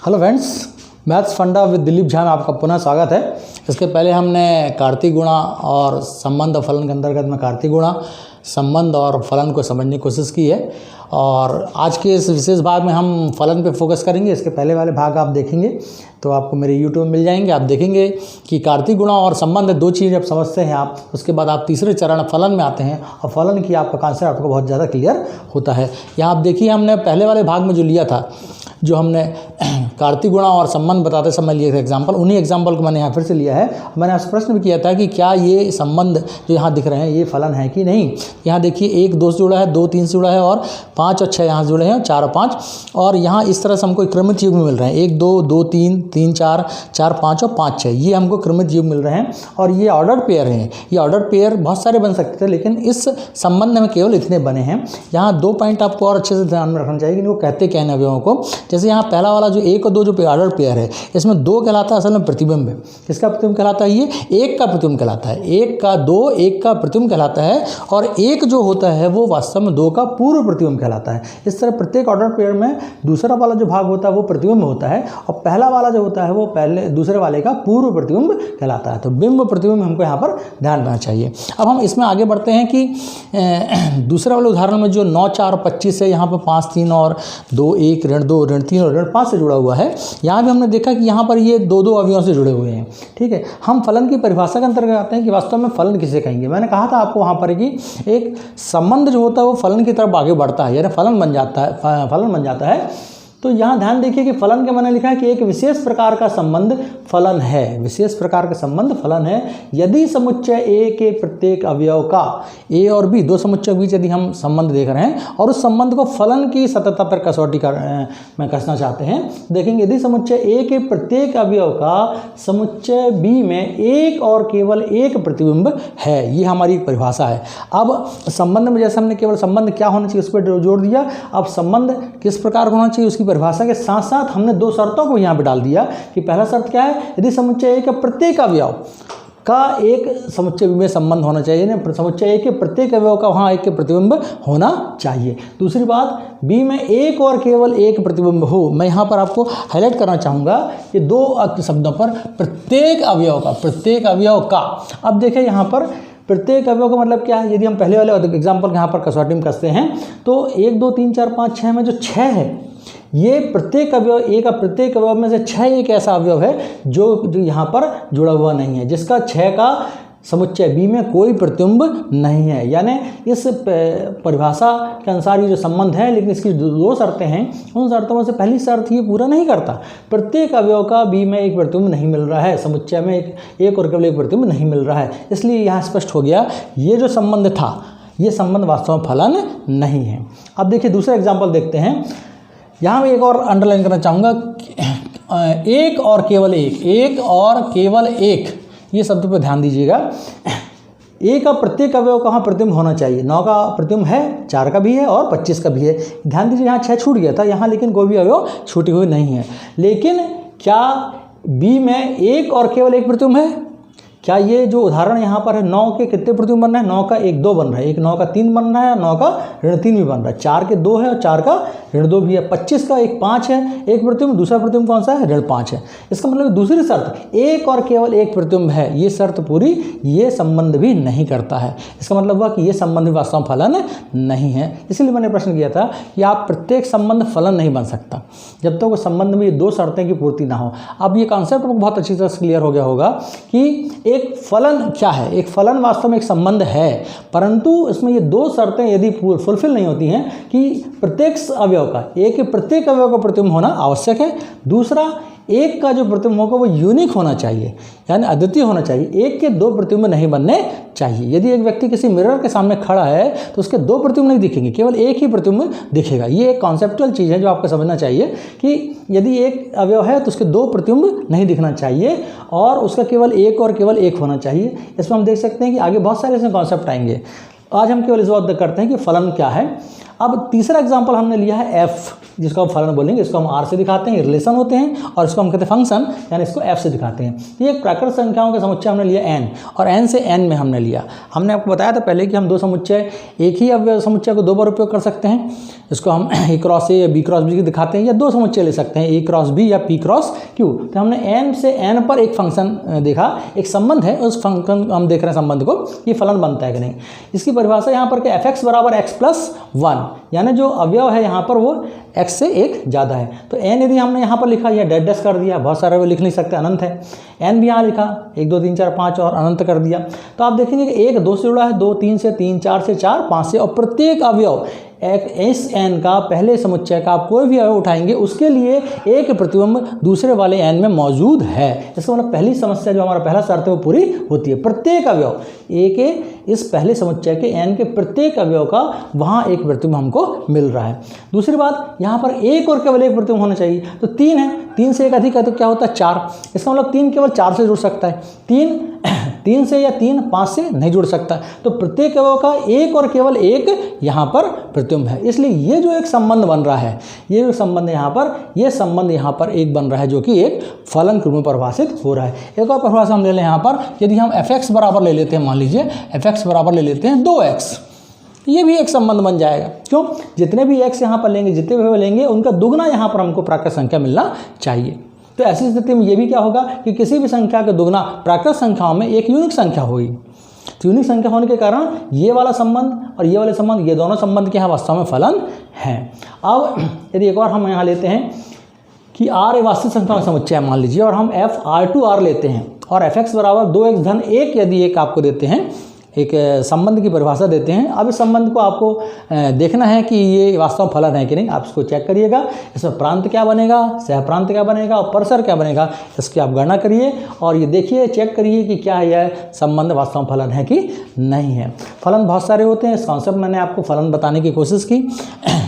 Hello friends, maths फंडा with Dilip Jha में आपका पुनः स्वागत है। इसके पहले हमने कार्तीय गुणा और संबंध और फलन के अंतर्गत में कार्तीय गुणा, संबंध और फलन को समझने की कोशिश की है और आज के इस विशेष भाग में हम फलन पे फोकस करेंगे। इसके पहले वाले भाग आप देखेंगे तो आपको मेरे YouTube में मिल जाएंगे। आप देखेंगे कि कार्तीय गुणा और संबंध दो चीज़ जब समझते हैं आप, उसके बाद आप तीसरे चरण फलन में आते हैं और फलन की आपका कॉन्सेप्ट आपको बहुत ज़्यादा क्लियर होता है। यहाँ आप देखिए, हमने पहले वाले भाग में जो लिया था, जो हमने कार्तीय गुणा और संबंध बताते समय लिए थे एग्जाम्पल, उन्हीं एग्जाम्पल को मैंने यहाँ फिर से लिया है। मैंने आपसे प्रश्न भी किया था कि क्या ये संबंध जो यहाँ दिख रहे हैं ये फलन है कि नहीं। यहाँ देखिए, 1 2 से जुड़ा है, 2 3 से जुड़ा है और 5 और 6 यहाँ से जुड़े हैं, 4 और 5, और यहाँ इस तरह से हमको क्रमित युग्म मिल रहे हैं। 1 2 2 3 3 4 4 5 और 5 6, ये हमको क्रमित युग्म मिल रहे हैं और ये ऑर्डर्ड पेयर हैं। ये ऑर्डर्ड पेयर बहुत सारे बन सकते थे, लेकिन इस संबंध में केवल इतने बने हैं। यहाँ 2 पॉइंट आपको और अच्छे से ध्यान में रखना चाहिए कि वो कहते क्या हैं अवयवों को। जैसे यहाँ पहला वाला जो 1 और 2 जो ऑर्डर पेयर है, इसमें 2 कहलाता है असल में प्रतिबिंब है। किसका प्रतिबिंब कहलाता है? ये 1 का प्रतिबिंब कहलाता है। 1 का 2 1 का प्रतिबिंब कहलाता है और 1 जो होता है वो वास्तव में 2 का पूर्व प्रतिबिंब कहलाता है। इस तरह प्रत्येक ऑर्डर पेयर में दूसरा वाला जो भाग होता है वो प्रतिबिंब होता है और पहला वाला जो होता है वो पहले दूसरे वाले का पूर्व प्रतिबिंब कहलाता है। तो बिंब प्रतिबिंब हमको यहाँ पर ध्यान रखना चाहिए। अब हम इसमें आगे बढ़ते हैं कि दूसरे वाले उदाहरण में जो 9 4 25 है, यहाँ पर 5 3 और 2 1 ऋण 2 ऋण 3 और ऋण 5 से जुड़ा हुआ है। यहाँ भी हमने देखा कि यहाँ पर ये 2 अवयवों से जुड़े हुए हैं। ठीक है, हम फलन की परिभाषा के अंतर्गत आते हैं कि वास्तव में फलन किसे कहेंगे। मैंने कहा था आपको वहाँ पर कि एक संबंध जो होता है वो फलन की तरफ आगे बढ़ता है, यानी फलन बन जाता है। तो यहाँ ध्यान देखिए कि फलन के मैंने लिखा है कि एक विशेष प्रकार का संबंध फलन है। विशेष प्रकार का संबंध फलन है यदि समुच्चय ए के प्रत्येक अवयव का, ए और बी 2 समुच्चय के बीच यदि हम संबंध देख रहे हैं और उस संबंध को फलन की सततता पर कसौटी में कसना चाहते हैं। देखेंगे, यदि समुच्चय ए के प्रत्येक अवयव का समुच्चय बी में एक और केवल एक प्रतिबिंब है, ये हमारी परिभाषा है। अब संबंध में जैसे हमने केवल संबंध क्या होना चाहिए उस पर जोर दिया, अब संबंध किस प्रकार होना चाहिए उसकी परिभाषा के साथ साथ हमने 2 शर्तों को यहाँ पे डाल दिया कि पहला शर्त क्या है, यदि समुच्चय ए के प्रत्येक अवयव का एक समुच्चय बी में संबंध होना चाहिए, ना समुच्चय ए के प्रत्येक अवयव का वहाँ एक के प्रतिबिंब होना चाहिए। दूसरी बात, बी में एक और केवल एक प्रतिबिंब हो। मैं यहाँ पर आपको हाईलाइट करना चाहूँगा कि 2 शब्दों पर, प्रत्येक अवयव का। अब देखें यहाँ पर प्रत्येक अवयव का मतलब क्या है। यदि हम पहले वाले एग्जाम्पल यहाँ पर कसौटी में कसते हैं तो 1 2 3 4 5 6 में जो 6 है, ये प्रत्येक अवयव, ए का प्रत्येक अवयव में से 6 एक ऐसा अवयव है जो यहाँ पर जुड़ा हुआ नहीं है, जिसका 6 का समुच्चय बी में कोई प्रतिबिंब नहीं है। यानी इस परिभाषा के अनुसार ये जो संबंध है, लेकिन इसकी 2 शर्तें हैं। उन शर्तों में से पहली शर्त ये पूरा नहीं करता, प्रत्येक अवयव का बी में एक प्रतिबिंब नहीं मिल रहा है, समुच्चय में एक और केवल एक प्रतिबिंब नहीं मिल रहा है। इसलिए यहाँ स्पष्ट हो गया ये जो संबंध था, ये संबंध वास्तव में फलन नहीं है। अब देखिए दूसरा एग्जाम्पल देखते हैं। यहाँ मैं एक और अंडरलाइन करना चाहूँगा, एक और केवल एक, ये शब्द पर ध्यान दीजिएगा। ए का प्रत्येक अवयव कहाँ प्रतिबिंब होना चाहिए, 9 का प्रतिबिंब है, 4 का भी है और 25 का भी है। ध्यान दीजिए, यहाँ 6 छूट गया था, यहाँ लेकिन कोई भी अवयव छूटी हुई नहीं है। लेकिन क्या बी में एक और केवल एक प्रतिबिंब है? क्या ये जो उदाहरण यहाँ पर है, 9 के कितने प्रतिबिंब बन रहे हैं? 9 का 1 2 बन रहा है, एक 9 का 3 बन रहा है, 9 का ऋण 3 भी बन रहा है, 4 के 2 है और 4 का ऋण 2 भी है, 25 का 1 5 है, एक प्रतिबिंब, दूसरा प्रतिबिंब कौन सा है? ऋण 5 है। इसका मतलब दूसरी शर्त, एक और केवल एक प्रतिबिंब है, ये शर्त पूरी ये संबंध भी नहीं करता है। इसका मतलब हुआ कि ये संबंध भी वास्तव में फलन नहीं है। इसलिए मैंने प्रश्न किया था कि आप प्रत्येक संबंध फलन नहीं बन सकता जब तक वो संबंध में ये 2 शर्तें की पूर्ति ना हो। अब ये कॉन्सेप्ट बहुत अच्छी तरह से क्लियर हो गया होगा कि एक फलन क्या है। एक फलन वास्तव में एक संबंध है, परंतु इसमें ये 2 शर्तें यदि फुलफिल नहीं होती हैं कि प्रत्येक अवयव का, एक के प्रत्येक अवयव का प्रतिबिंब होना आवश्यक है, दूसरा एक का जो प्रतिबिंब होगा वो यूनिक होना चाहिए, यानी अद्वितीय होना चाहिए। एक के 2 प्रतिबिंब नहीं बनने चाहिए। यदि एक व्यक्ति किसी मिरर के सामने खड़ा है तो उसके 2 प्रतिबिंब नहीं दिखेंगे, केवल एक ही प्रतिबिंब दिखेगा। ये एक कॉन्सेप्चुअल चीज़ है जो आपको समझना चाहिए कि यदि एक अवयव है तो उसके 2 प्रतिबिंब नहीं दिखना चाहिए और उसका केवल एक और केवल एक होना चाहिए। इसमें हम देख सकते हैं कि आगे बहुत सारे इसमें कॉन्सेप्ट आएंगे। आज हम केवल इस बात करते हैं कि फलन क्या है। अब तीसरा एग्जाम्पल हमने लिया है एफ, जिसको हम फलन बोलेंगे। इसको हम आर से दिखाते हैं, रिलेशन होते हैं, और इसको हम कहते हैं फंक्शन, यानी इसको एफ से दिखाते हैं। ये एक प्राकृत संख्याओं का समुच्चय हमने लिया एन, और एन से एन में हमने लिया। हमने आपको बताया था पहले कि हम दो समुच्चय, एक ही अवयव समुच्चय को दो बार उपयोग कर सकते हैं। इसको हम ए क्रॉस ए या बी क्रॉस बी दिखाते हैं, या दो समुच्चय ले सकते हैं, ए क्रॉस बी या पी क्रॉस क्यू। तो हमने एन से एन पर एक फंक्शन देखा, एक संबंध है, उस फंक्शन हम देख रहे हैं संबंध को, ये फलन बनता है कि नहीं। इसकी परिभाषा यहाँ पर क्या, एफ एक्स बराबर एक्स प्लस वन, यानी जो अवयव है यहाँ पर वो x से एक ज़्यादा है। तो n यदि हमने यहाँ पर लिखा या डैश डैश कर दिया, बहुत सारे अवयव लिख नहीं सकते, अनंत है। n भी यहाँ लिखा 1 2 3 4 5 और अनंत कर दिया, तो आप देखेंगे कि 1 2 से जुड़ा है, 2 3 से, 3 4 से, 4 5 से, और प्रत्येक अवयव इस n का पहले समुच्चय का आप कोई भी अवयव उठाएंगे उसके लिए एक प्रतिबिंब दूसरे वाले n में मौजूद है। इसका मतलब पहली समस्या जो हमारा पहला शर्त है वो पूरी होती है। प्रत्येक अवयव a के इस पहले समुच्चय के n के प्रत्येक अवयव का वहाँ एक प्रतिबिंब हमको मिल रहा है। दूसरी बात, यहाँ पर एक और केवल एक प्रतिबिंब होना चाहिए, तो 3 है, 3 से एक अधिक है तो क्या होता है 4। इसका मतलब 3 केवल 4 से जुड़ सकता है, 3 से या 3 5 से नहीं जुड़ सकता। तो प्रत्येक अवयव का एक और केवल एक यहाँ पर प्रतिबिंब है। इसलिए ये जो एक संबंध बन रहा है, ये जो संबंध यहाँ पर, ये संबंध यहाँ पर एक बन रहा है जो कि एक फलन के रूप में परिभाषित हो रहा है। एक और परिभाषा हम ले लें यहाँ पर, यदि हम एफ एक्स बराबर ले लेते हैं, मान लीजिए एफ एक्स बराबर ले लेते हैं 2x, ये भी एक संबंध बन जाएगा। क्यों, जितने भी x यहाँ पर लेंगे, जितने भी लेंगे, उनका दुगना यहाँ पर हमको प्राकृत संख्या मिलना चाहिए। तो ऐसी स्थिति में ये भी क्या होगा कि किसी भी संख्या का दुगना प्राकृत संख्याओं में एक यूनिक संख्या होगी। तो यूनिक संख्या होने के कारण ये वाला संबंध और ये वाले संबंध, ये दोनों संबंध के यहाँ वास्तव में फलन हैं। अब यदि एक और हम यहाँ लेते हैं कि r वास्तविक संख्या का समुच्चय मान लीजिए, और हम f r लेते हैं, और एफ एक्स बराबर 2x धन 1 यदि एक आपको देते हैं, एक संबंध की परिभाषा देते हैं। अब इस संबंध को आपको देखना है कि ये वास्तव में फलन है कि नहीं। आप इसको चेक करिएगा, इसमें प्रांत क्या बनेगा, सह प्रांत क्या बनेगा और परसर क्या बनेगा, इसकी आप गणना करिए और ये देखिए, चेक करिए कि क्या यह संबंध वास्तव में फलन है कि नहीं है। फलन बहुत सारे होते हैं, इस कॉन्सेप्ट मैंने आपको फलन बताने की कोशिश की।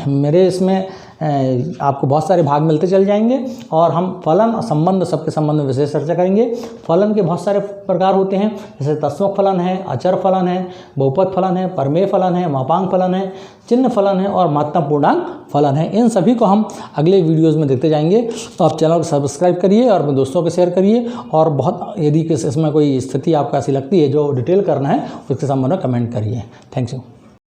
मेरे इसमें आपको बहुत सारे भाग मिलते चल जाएंगे, और हम फलन और संबंध, सबके संबंध में विशेष चर्चा करेंगे। फलन के बहुत सारे प्रकार होते हैं, जैसे तत्समक फलन है, अचर फलन है, बहुपद फलन है, परमेय फलन है, मापांक फलन है, चिन्ह फलन है और मात्रात्मक पूर्णांक फलन है। इन सभी को हम अगले वीडियोज़ में देखते जाएंगे। तो आप चैनल को सब्सक्राइब करिए और अपने दोस्तों को शेयर करिए, और बहुत यदि इसमें कोई स्थिति आपको ऐसी लगती है जो डिटेल करना है, उसके संबंध में कमेंट करिए। Thank you.